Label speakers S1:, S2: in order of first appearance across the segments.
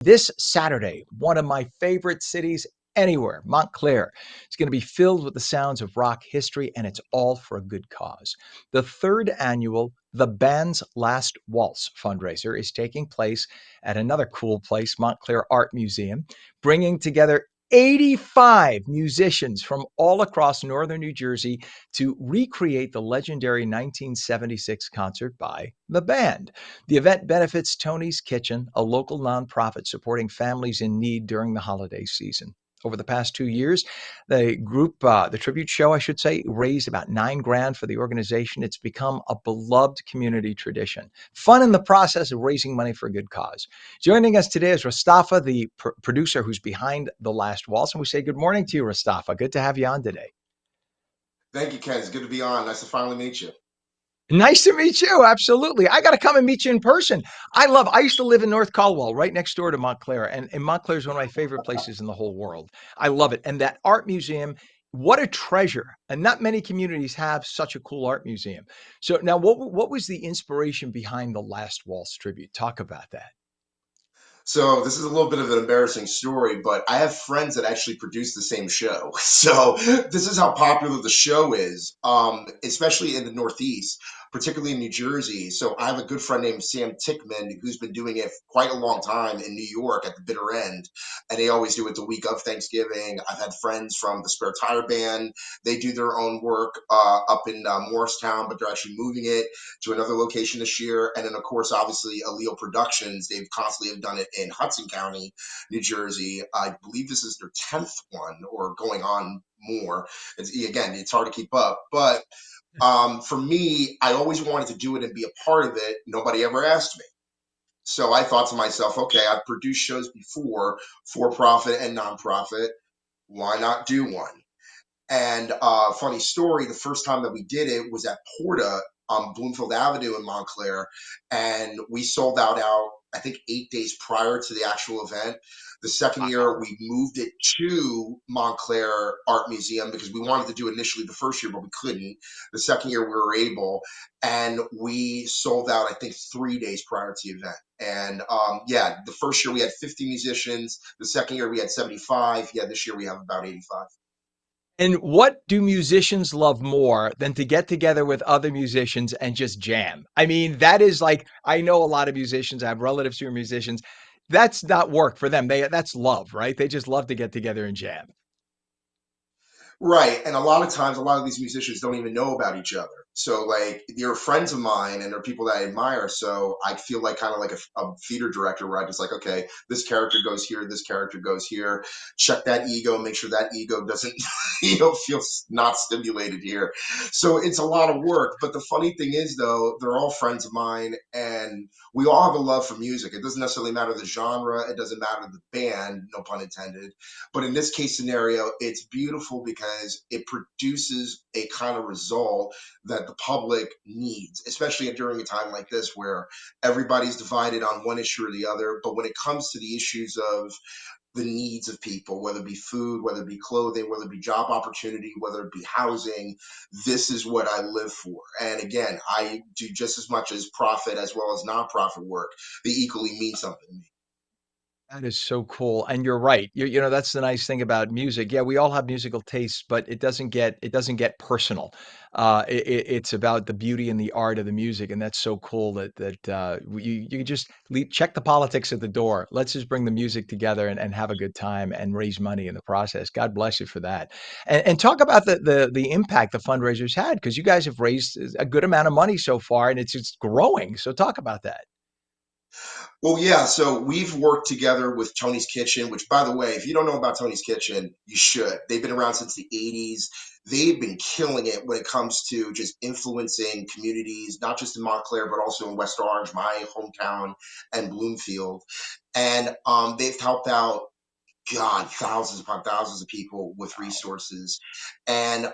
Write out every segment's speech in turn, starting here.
S1: This Saturday, one of my favorite cities anywhere, Montclair, is going to be filled with the sounds of rock history, and it's all for a good cause. The third annual The Band's Last Waltz fundraiser is taking place at another cool place, Montclair Art Museum, bringing together 85 musicians from all across northern New Jersey to recreate the legendary 1976 concert by the band. The event benefits Toni's Kitchen, a local nonprofit supporting families in need during the holiday season. Over the past 2 years, the tribute show, I should say, raised about 9 grand for the organization. It's become a beloved community tradition. Fun in the process of raising money for a good cause. Joining us today is Rostafa, the producer who's behind The Last Waltz. And we say good morning to you, Rostafa. Good to have you on today.
S2: Thank you, Ken. It's good to be on. Nice to finally meet you.
S1: Nice to meet you. Absolutely. I got to come and meet you in person. I used to live in North Caldwell, right next door to Montclair. And Montclair is one of my favorite places in the whole world. I love it. And that art museum, what a treasure. And not many communities have such a cool art museum. So now what was the inspiration behind the Last Waltz tribute? Talk about that.
S2: So this is a little bit of an embarrassing story, but I have friends that actually produce the same show. So this is how popular the show is, especially in the Northeast, particularly in New Jersey. So I have a good friend named Sam Tickman who's been doing it for quite a long time in New York at the bitter end, and they always do it the week of Thanksgiving. I've had friends from the Spare Tire Band. They do their own work up in Morristown, but they're actually moving it to another location this year. And then, of course, obviously, Allele Productions, they've constantly have done it in Hudson County, New Jersey. I believe this is their 10th one or going on more. Again, it's hard to keep up. But for me, I always wanted to do it and be a part of it. Nobody ever asked me. So I thought to myself, okay, I've produced shows before, for profit and nonprofit. Why not do one? And funny story, the first time that we did it was at Porta on Bloomfield Avenue in Montclair, and we sold out, I think, 8 days prior to the actual event. The second year,
S1: Wow.
S2: we moved it to Montclair Art Museum because we wanted to do it initially the first year, but we couldn't. The second year, we were able, and we sold out, I think, 3 days prior to the event. And yeah, the first year we had 50 musicians. The second year we had 75. Yeah, this year we have about 85.
S1: And what do musicians love more than to get together with other musicians and just jam? I mean, that is like, I know a lot of musicians, I have relatives who are musicians. That's not work for them. That's love, right? They just love to get together and jam.
S2: Right. And a lot of times, a lot of these musicians don't even know about each other. So, like, they're friends of mine and they're people that I admire. So, I feel like kind of like a theater director where I just like, okay, this character goes here, this character goes here. Check that ego, make sure that ego doesn't, feel not stimulated here. So, it's a lot of work. But the funny thing is, though, they're all friends of mine and we all have a love for music. It doesn't necessarily matter the genre, it doesn't matter the band, no pun intended, but in this case scenario, it's beautiful because it produces a kind of result that the public needs, especially during a time like this where everybody's divided on one issue or the other. But when it comes to the issues of the needs of people, whether it be food, whether it be clothing, whether it be job opportunity, whether it be housing, this is what I live for. And again, I do just as much as profit as well as nonprofit work. They equally mean something to me.
S1: That is so cool. And you're right. That's the nice thing about music. Yeah, we all have musical tastes, but it doesn't get personal. It's about the beauty and the art of the music, and that's so cool that you just check the politics at the door. Let's just bring the music together and have a good time and raise money in the process. God bless you for that. And talk about the impact the fundraisers had, because you guys have raised a good amount of money so far, and it's growing. So talk about that.
S2: Well, yeah. So we've worked together with Tony's Kitchen, which, by the way, if you don't know about Tony's Kitchen, you should. They've been around since the 80s. They've been killing it when it comes to just influencing communities, not just in Montclair, but also in West Orange, my hometown, and Bloomfield. And they've helped out God, thousands upon thousands of people with
S1: Wow.
S2: resources, and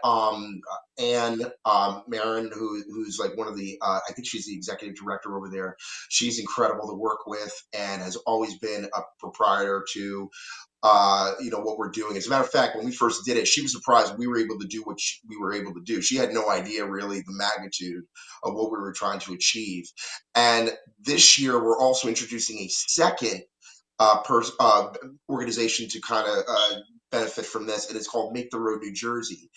S2: Marin, who's like one of the, I think she's the executive director over there. She's incredible to work with, and has always been a proprietor to, what we're doing. As a matter of fact, when we first did it, she was surprised we were able to do what we were able to do. She had no idea really the magnitude of what we were trying to achieve. And this year, we're also introducing a second organization to kind of benefit from this, and it's called Make the Road New Jersey.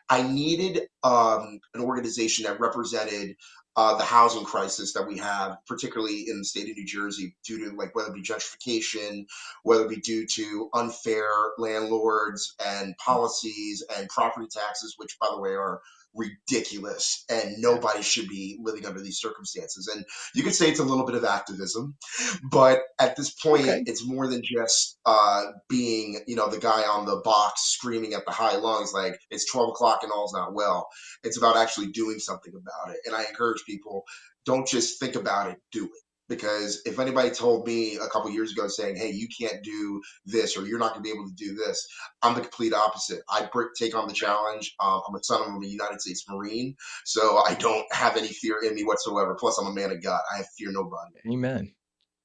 S2: I needed an organization that represented the housing crisis that we have, particularly in the state of New Jersey, due to like whether it be gentrification, whether it be due to unfair landlords and policies and property taxes, which by the way are ridiculous and
S1: Yeah.
S2: nobody should be living under these circumstances. And you could say it's a little bit of activism, but at this point,
S1: Okay.
S2: it's more than just being, the guy on the box screaming at the high lungs like it's 12 o'clock and all's not well. It's about actually doing something about it. And I encourage people, don't just think about it, do it. Because if anybody told me a couple years ago saying, hey, you can't do this or you're not going to be able to do this, I'm the complete opposite. I take on the challenge. I'm a son of a United States Marine, so I don't have any fear in me whatsoever. Plus, I'm a man of God. I fear nobody.
S1: Amen.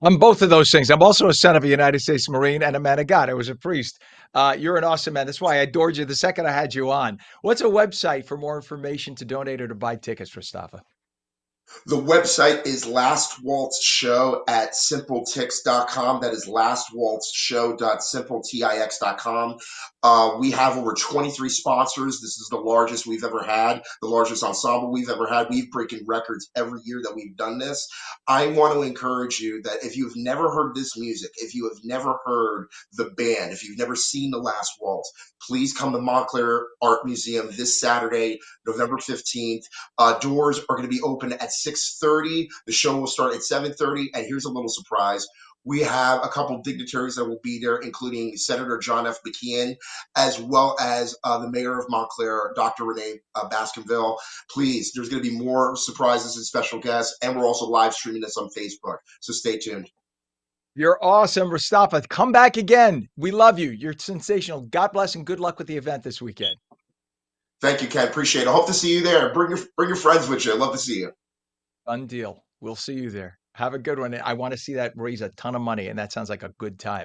S1: I'm both of those things. I'm also a son of a United States Marine and a man of God. I was a priest. You're an awesome man. That's why I adored you the second I had you on. What's a website for more information to donate or to buy tickets, Rostafa?
S2: The website is Last Waltz Show at simpletix.com. That is lastwaltzshow.simpletix.com. We have over 23 sponsors. This is the largest we've ever had, the largest ensemble we've ever had. We've broken records every year that we've done this. I want to encourage you that if you've never heard this music, if you have never heard the band, if you've never seen the Last Waltz, please come to Montclair Art Museum this Saturday, November 15th. Doors are going to be open at 6:30. The show will start at 7:30. And here's a little surprise. We have a couple of dignitaries that will be there, including Senator John F. McKeon, as well as the mayor of Montclair, Dr. Renee Baskinville. Please, there's going to be more surprises and special guests, and we're also live streaming this on Facebook. So stay tuned.
S1: You're awesome, Rostafa. Come back again. We love you. You're sensational. God bless and good luck with the event this weekend.
S2: Thank you, Ken. Appreciate it. I hope to see you there. Bring your friends with you. I'd love to see you.
S1: Done deal. We'll see you there. Have a good one. I want to see that raise a ton of money, and that sounds like a good time.